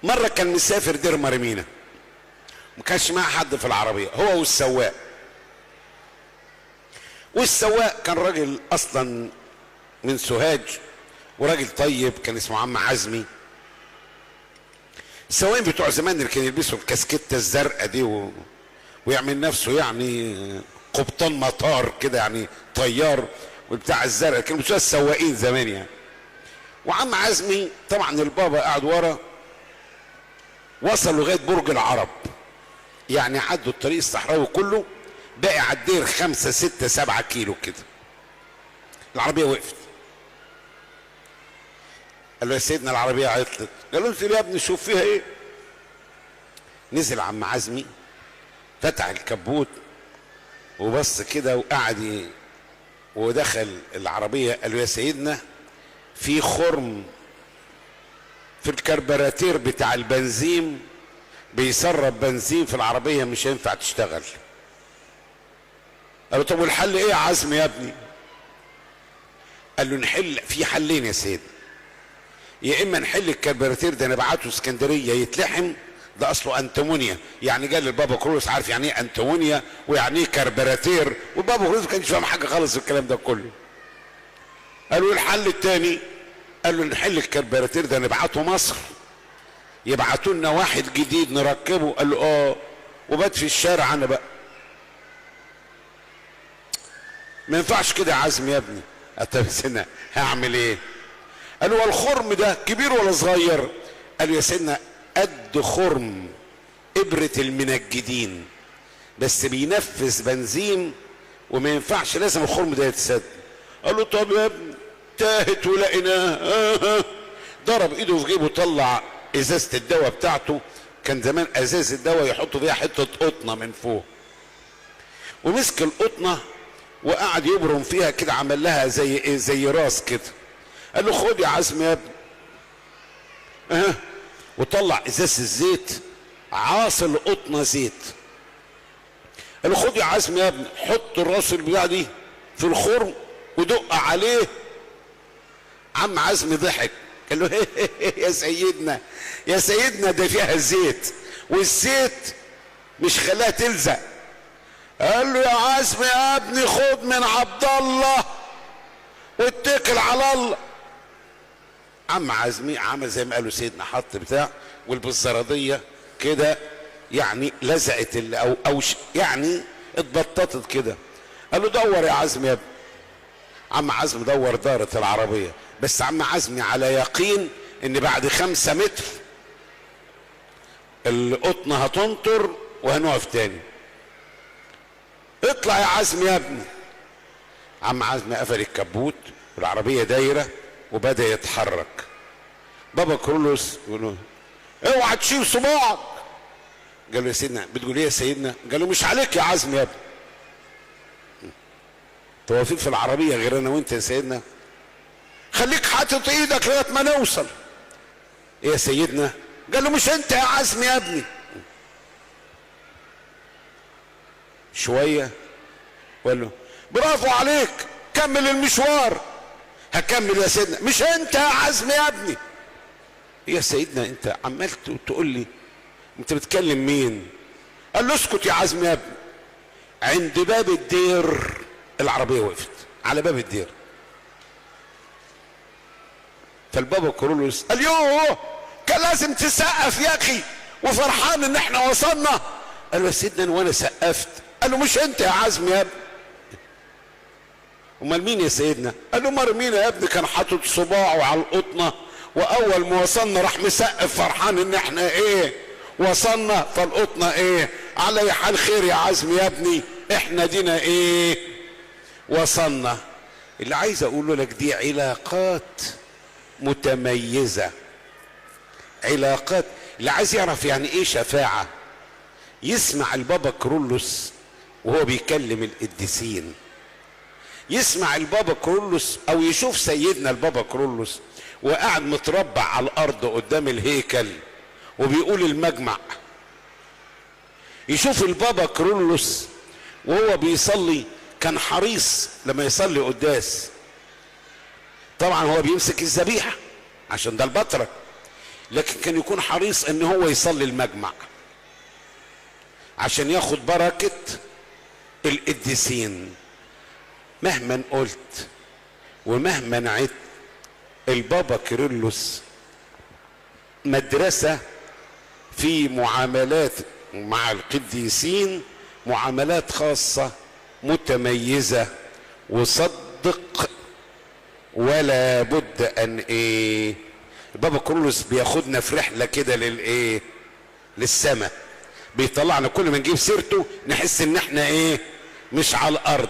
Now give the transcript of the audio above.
مرة كان مسافر دير مرمينا، ما كانش معاه حد في العربية، هو والسواق. والسواق كان راجل اصلا من سوهاج وراجل طيب، كان اسمه عم عزمي. السواقين بتوع زمان اللي كانوا يلبسوا الكاسكته الزرقاء دي ويعمل نفسه يعني قبطان مطار كده، يعني طيار، والبتاع الزرقاء كانوا بيسموها السواقين زمان يعني. وعم عزمي طبعا البابا قاعد ورا، وصل لغايه برج العرب، يعني عدوا الطريق الصحراوي كله، باقي على الدير 5 6 7 كيلو كده. العربيه وقفت، قال له يا سيدنا العربيه عطلت. قال له انزل يا ابني شوف فيها ايه. نزل عم عزمي، فتح الكبوت وبص كده وقعد ودخل العربيه. قال له يا سيدنا في خرم في الكربراتير بتاع البنزين بيسرب بنزين في العربيه، مش هينفع تشتغل. قال له طب والحل ايه يا عزمي يا ابني؟ قال له نحل في حلين يا سيدنا، يا اما نحل الكربراتير ده نبعته اسكندريه يتلحم، ده اصله انتمونيا، يعني قال للبابا كرولوس عارف يعني ايه انتمونيا ويعني ايه كربراتير، والبابا كرولوس ما كانش فاهم حاجه خالص الكلام ده كله. قالوا الحل الثاني، قال له نحل الكربراتير ده نبعته مصر، يبعتوا لنا واحد جديد نركبه. قال له اه، وبات في الشارع انا بقى. ما ينفعش كده يا عزمي يا ابني. طب سنة هعمل ايه؟ قال له الخرم ده كبير ولا صغير؟ قال له يا سيدنا قد خرم ابرة المنجدين، بس بينفذ بنزين وما ينفعش، لازم الخرم ده يتسد. قال له طب يا ابني تاهت ولقيناه. ضرب ايده في جيبه، طلع ازازة الدواء بتاعته، كان زمان ازازة الدواء يحطوا فيها حتة قطنة من فوق، ومسك القطنة وقعد يبرم فيها كده، عمل لها زي ايه، زي راس كده. قال له خد يا عزمي يا ابني. وطلع ازاز الزيت، عاصل القطنه زيت. قال له خد يا عزمي يا ابني، حط الراس البتاع دي في الخرم ودق عليه. عم عزمي ضحك، قال له يا سيدنا يا سيدنا ده فيها زيت، والزيت مش خلاها تلزق. قال له يا عزمي يا ابني خد من عبد الله واتكل على الله. عم عزمي عمل زي ما قالوا سيدنا، حط بتاع والبزراديه كده يعني لزقت او يعني اتبططت كده. قال له دور يا عزمي يا ابني. عم عزمي دور، دارت العربيه، بس عم عزمي على يقين ان بعد 5 متر القطنه هتنطر وهنقف تاني. اطلع يا عزمي يا ابني. عم عزمي قفل الكبوت والعربيه دايره وبدا يتحرك. بابا كرولوس يقول له اوعى تشيل صباعك. قال له يا سيدنا بتقول ايه يا سيدنا؟ قال له مش عليك يا عزمي يا ابني، توافيق في العربيه غير انا وانت يا سيدنا، خليك حاطط ايدك لغايه ما نوصل. ايه يا سيدنا؟ قال له مش انت يا عزمي يا ابني. شويه وقال له برافو عليك، كمل المشوار. هكمل يا سيدنا. مش انت يا عزمي يا ابني. يا سيدنا انت عمال تقول لي، انت بتكلم مين؟ قال له اسكت يا عزمي يا ابني. عند باب الدير العربيه وقفت، على باب الدير. فالبابا كرولوس قال يوه كان لازم تسقف يا اخي وفرحان ان احنا وصلنا. قال له يا سيدنا وانا سقفت. قال له مش انت يا عزمي يا ابني. امال مين يا سيدنا؟ قال له مرمينا يا ابني، كان حاطط صباعه على القطنه، واول ما وصلنا راح مسقف فرحان ان احنا ايه وصلنا. فالقطنه ايه على اي حال خير يا عزمي يا ابني، احنا دينا ايه وصلنا. اللي عايز اقوله لك دي علاقات متميزه، علاقات. اللي عايز يعرف يعني ايه شفاعه يسمع البابا كرولوس وهو بيكلم القديسين، يسمع البابا كرولوس او يشوف سيدنا البابا كرولوس وقاعد متربع على الارض قدام الهيكل وبيقول المجمع. يشوف البابا كرولوس وهو بيصلي، كان حريص لما يصلي قداس، طبعا هو بيمسك الذبيحه عشان ده البطرك، لكن كان يكون حريص ان هو يصلي المجمع عشان ياخد بركة القديسين. مهما قلت ومهما عدت، البابا كيرلس مدرسة في معاملات مع القديسين، معاملات خاصة متميزة. وصدق ولا بد ان ايه، البابا كيرلس بياخدنا في رحلة كده للايه، للسماء. بيطلعنا كل ما نجيب سيرته نحس ان احنا ايه، مش على الارض.